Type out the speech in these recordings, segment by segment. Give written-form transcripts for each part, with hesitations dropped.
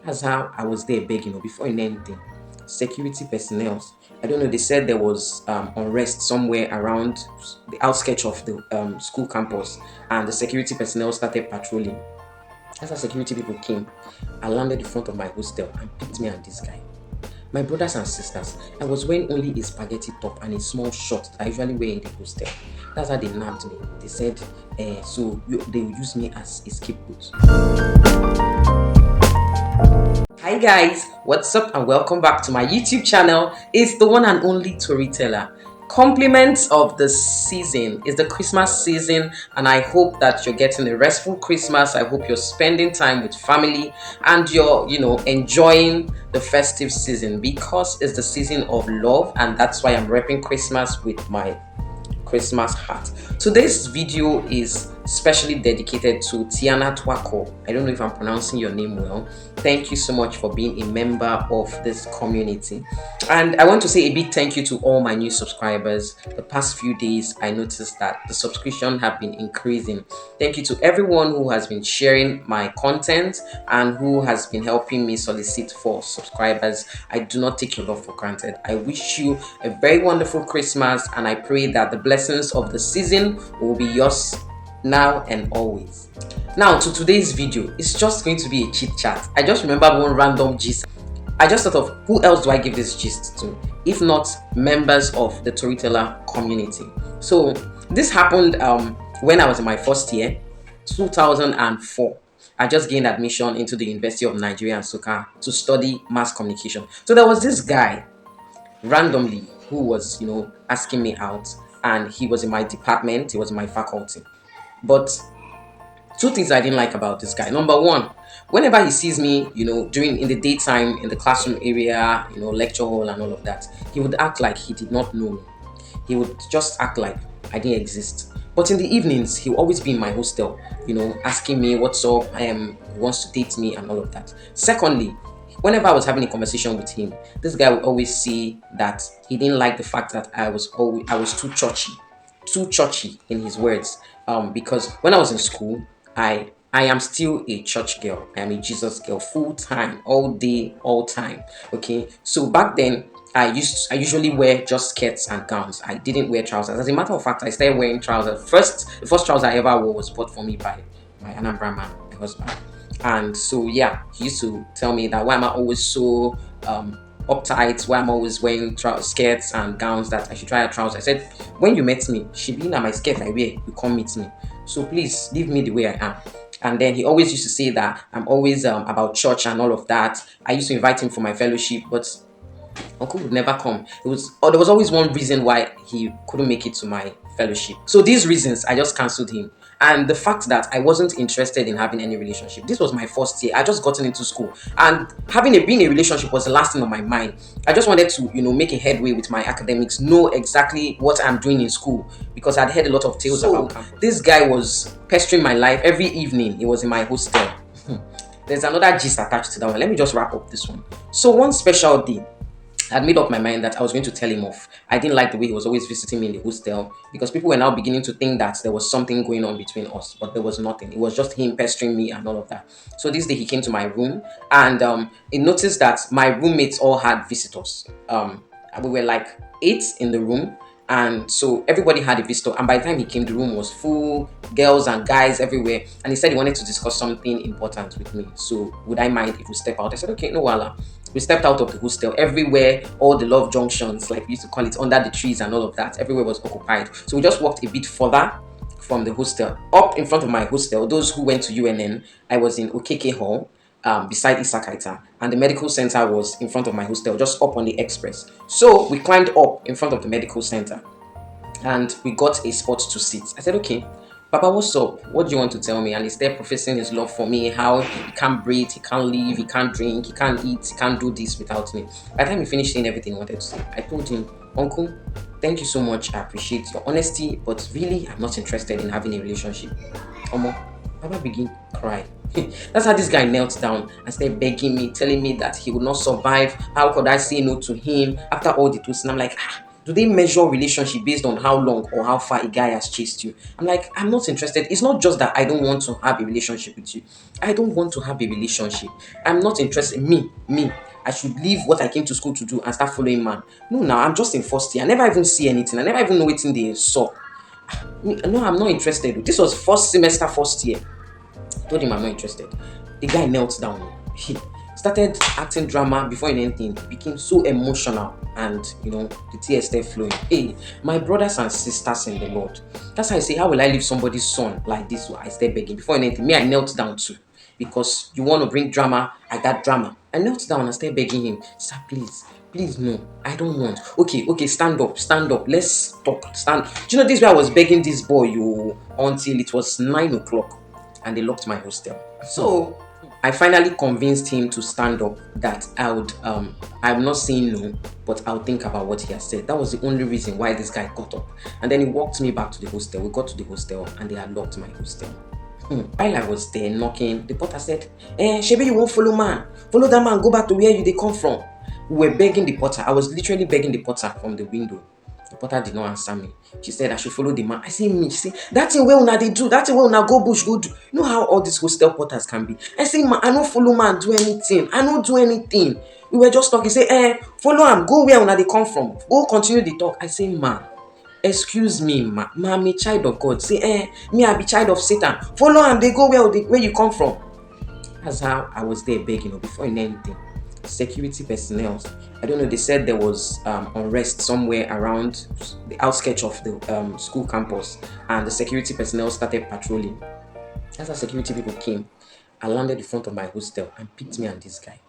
That's how I was there begging, before anything. Security personnel. I don't know, they said there was unrest somewhere around the outskirts of the school campus, and the security personnel started patrolling. That's how security people came and landed in front of my hostel and picked me and this guy. My brothers and sisters, I was wearing only a spaghetti top and a small short that I usually wear in the hostel. That's how they nabbed me. They said, they will use me as a scapegoat. Hi guys, what's up and welcome back to my YouTube channel. It's the one and only storyteller. Compliments of the season is the Christmas season, and I hope that you're getting a restful Christmas. I hope you're spending time with family and you're enjoying the festive season, because it's the season of love, and that's why I'm repping Christmas with my Christmas hat. Today's video is specially dedicated to Tiana Twako. I don't know if I'm pronouncing your name well. Thank you so much for being a member of this community. And I want to say a big thank you to all my new subscribers. The past few days, I noticed that the subscription have been increasing. Thank you to everyone who has been sharing my content and who has been helping me solicit for subscribers. I do not take your love for granted. I wish you a very wonderful Christmas, and I pray that the blessings of the season will be yours now and always. Now to today's video, it's just going to be a chit chat. I just remembered one random gist. I just thought of, who else do I give this gist to if not members of the storyteller community? So this happened when I was in my first year, 2004. I just gained admission into the University of Nigeria and Nsukka to study mass communication. So there was this guy randomly who was asking me out, and he was in my department, he was in my faculty. But two things I didn't like about this guy. Number one, whenever he sees me, during in the daytime in the classroom area, lecture hall and all of that, he would act like he did not know me. He would just act like I didn't exist. But in the evenings, he would always be in my hostel, asking me what's up, he wants to date me and all of that. Secondly, whenever I was having a conversation with him, this guy would always say that he didn't like the fact that I was too churchy in his words. Because when I was in school, I am still a church girl. I am a Jesus girl, full time, all day, all time. Okay, so back then I usually wear just skirts and gowns. I didn't wear trousers. As a matter of fact, I started wearing trousers. The first trouser I ever wore was bought for me by my Anambra man, my husband. And so yeah, he used to tell me that why am I always so uptight, why I'm always wearing skirts and gowns, that I should try a trouser. I said, when you met me, she be na my skirt I wear, you come meet me. So please leave me the way I am. And then he always used to say that I'm always about church and all of that. I used to invite him for my fellowship, but Uncle would never come. There was always one reason why he couldn't make it to my fellowship. So these reasons, I just cancelled him. And the fact that I wasn't interested in having any relationship. This was my first year. I just gotten into school, and being a relationship was the last thing on my mind. I just wanted to, make a headway with my academics, know exactly what I'm doing in school, because I'd heard a lot of tales about campus. This guy was pestering my life every evening. He was in my hostel. There's another gist attached to that one. Let me just wrap up this one. So one special day, I had made up my mind that I was going to tell him off. I didn't like the way he was always visiting me in the hostel, because people were now beginning to think that there was something going on between us, but there was nothing. It was just him pestering me and all of that. So this day he came to my room, and he noticed that my roommates all had visitors. We were like 8 in the room, and so everybody had a visitor. And by the time he came, the room was full, girls and guys everywhere. And he said he wanted to discuss something important with me. So would I mind if we step out? I said, okay, no wala. We stepped out of the hostel. Everywhere, all the love junctions, like we used to call it, under the trees and all of that, everywhere was occupied. So we just walked a bit further from the hostel. Up in front of my hostel, those who went to UNN, I was in Okeke Hall, beside Isakaita, and the medical center was in front of my hostel, just up on the express. So we climbed up in front of the medical center, and we got a spot to sit. I said, okay, Papa, what's up? What do you want to tell me? And he's there professing his love for me, how he can't breathe, he can't live, he can't drink, he can't eat, he can't do this without me. By the time he finished saying everything he wanted to say, I told him, Uncle, thank you so much. I appreciate your honesty, but really, I'm not interested in having a relationship. Omo, Papa began to cry. That's how this guy knelt down and started begging me, telling me that he would not survive. How could I say no to him after all the twists? And I'm like, Do they measure relationship based on how long or how far a guy has chased you? I'm like, I'm not interested. It's not just that I don't want to have a relationship with you. I don't want to have a relationship. I'm not interested. Me. I should leave what I came to school to do and start following man. No, now I'm just in first year. I never even see anything. I never even know what they saw. No, I'm not interested. This was first semester, first year. I told him I'm not interested. The guy knelt down. He started acting drama before anything. He became so emotional, and the tears started flowing. Hey, my brothers and sisters in the Lord. That's how I say, how will I leave somebody's son like this? I started begging before anything. Me, I knelt down too. Because you want to bring drama, I got drama. I knelt down and started begging him, sir, please, no, I don't want. Okay, stand up, let's talk. Stand. Do you know this way I was begging this boy until it was 9 o'clock and they locked my hostel. So I finally convinced him to stand up, that I'm not saying no, but I'll think about what he has said. That was the only reason why this guy got up. And then he walked me back to the hostel. We got to the hostel and they had locked my hostel. While I was there knocking, the porter said, Shebi, you won't follow man. Follow that man, go back to where they come from. We were begging the porter. I was literally begging the porter from the window. The porter did not answer me. She said I should follow the man. I say, me. She said, that thing where una they do, that thing where una go bush, go do. You know how all these hostel porters can be. I say, man, I don't follow man, do anything. I don't do anything. We were just talking. Say, follow him, go where una they come from. Go continue the talk. I say, man, excuse me, ma, I'm a child of God. Say, me, I be child of Satan. Follow him, they go where you come from. That's how I was there begging, before anything. Security personnel, I don't know, they said there was unrest somewhere around the outskirts of the school campus, and the security personnel started patrolling. As the security people came, I landed in front of my hostel and picked me and this guy.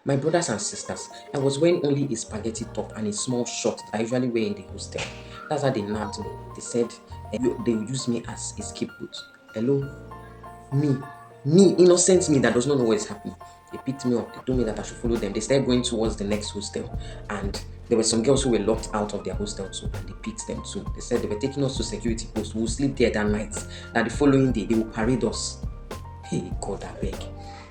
My brothers and sisters, I was wearing only a spaghetti top and a small short that I usually wear in the hostel. That's how they nabbed me. They said they would use me as a scapegoat. Hello? Me, innocent me that does not know what is happening. They picked me up. They told me that I should follow them. They started going towards the next hostel. And there were some girls who were locked out of their hostel too. And they picked them too. They said they were taking us to security post. We will sleep there that night. And the following day, they will parade us. Hey, God, I beg.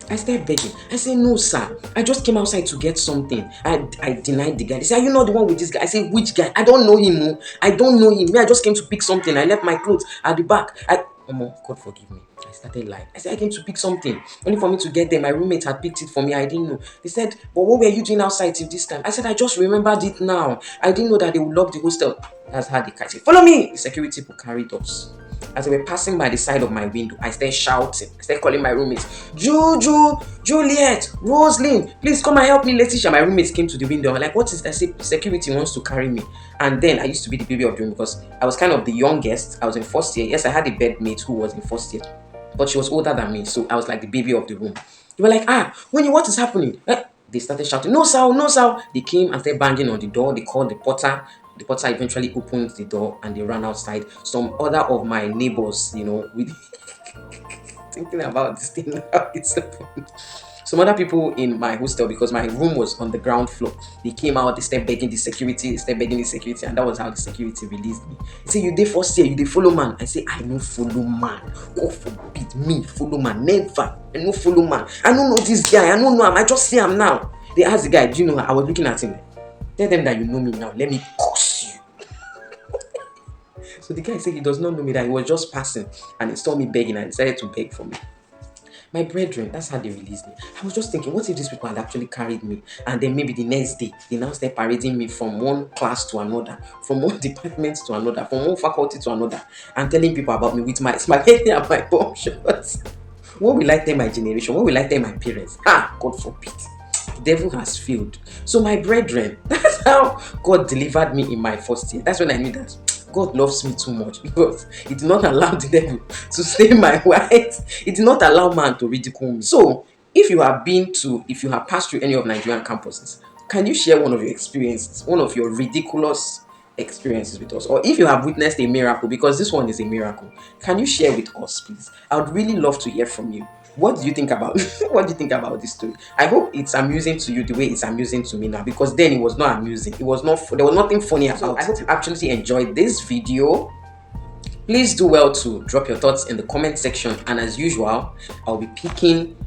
I started begging. I said, no, sir. I just came outside to get something. I denied the guy. They said, are you not the one with this guy? I said, which guy? I don't know him. I don't know him. Me, I just came to pick something. I left my clothes at the back. God forgive me. I started lying. I said, I came to pick something. Only for me to get there. My roommate had picked it for me. I didn't know. They said, but what were you doing outside till this time? I said, I just remembered it now. I didn't know that they would lock the hostel. That's how the guy said, follow me. The security people carried us. As they were passing by the side of my window, I started shouting. I started calling my roommates, Juju, Juliet, Roslyn, please come and help me, Letitia. My roommates came to the window. I'm like, what is that? I said, security wants to carry me. And then I used to be the baby of the room because I was kind of the youngest. I was in first year. Yes, I had a bedmate who was in first year, but she was older than me. So I was like the baby of the room. They were like, what is happening? They started shouting, no, sir, no, sir. They came and started banging on the door. They called the porter. The porter eventually opened the door and they ran outside. Some other of my neighbors, with thinking about this thing now, it's so funny. Some other people in my hostel, because my room was on the ground floor, they came out, they started begging the security, and that was how the security released me. They say, you dey first year, you dey follow man. I say, I no follow man. God forbid me follow man. Never. I no follow man. I don't know this guy. I don't know him. I just see him now. They asked the guy, do you know her? I was looking at him. Tell them that you know me now. Let me curse you. So the guy said he does not know me, that he was just passing and he saw me begging and decided to beg for me. My brethren, that's how they released me. I was just thinking, what if these people had actually carried me and then maybe the next day they now start parading me from one class to another, from one department to another, from one faculty to another, and telling people about me with my spaghetti and my bomb shots. What will I tell my generation? What will I tell my parents? God forbid. The devil has failed. So my brethren, that's how God delivered me in my first year. That's when I knew that God loves me too much, because He did not allow the devil to stay my white. He did not allow man to ridicule me. So if you have passed through any of Nigerian campuses, can you share one of your experiences, one of your ridiculous experiences with us? Or if you have witnessed a miracle, because this one is a miracle, can you share with us, please? I would really love to hear from you. What do you think about this story? I hope it's amusing to you the way it's amusing to me now, because then it was not amusing. There was nothing funny about it. I hope you actually enjoyed this video. Please do well to drop your thoughts in the comment section, and as usual, I'll be picking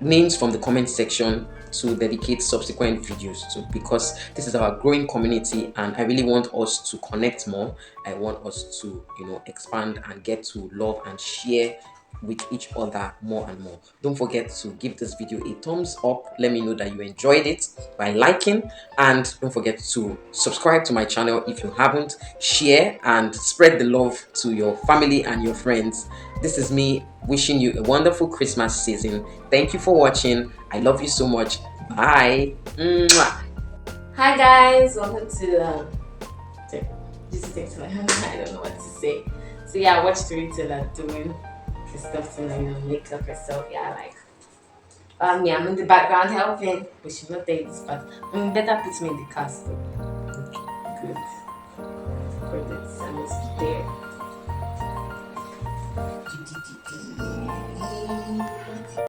names from the comment section to dedicate subsequent videos to, because this is our growing community and I really want us to connect more. I want us to, expand and get to love and share with each other more and more. Don't forget to give this video a thumbs up. Let me know that you enjoyed it by liking, and don't forget to subscribe to my channel if you haven't. Share and spread the love to your family and your friends. This is me wishing you a wonderful Christmas season. Thank you for watching. I love you so much. Bye. Mwah. Hi guys, welcome to this is I don't know what to say. So yeah, watch the retailer doing the stuff to make up herself. Yeah, like yeah, I'm in the background helping, but she's not there this part. Better put me in the cast. Good. For this, I'm just there.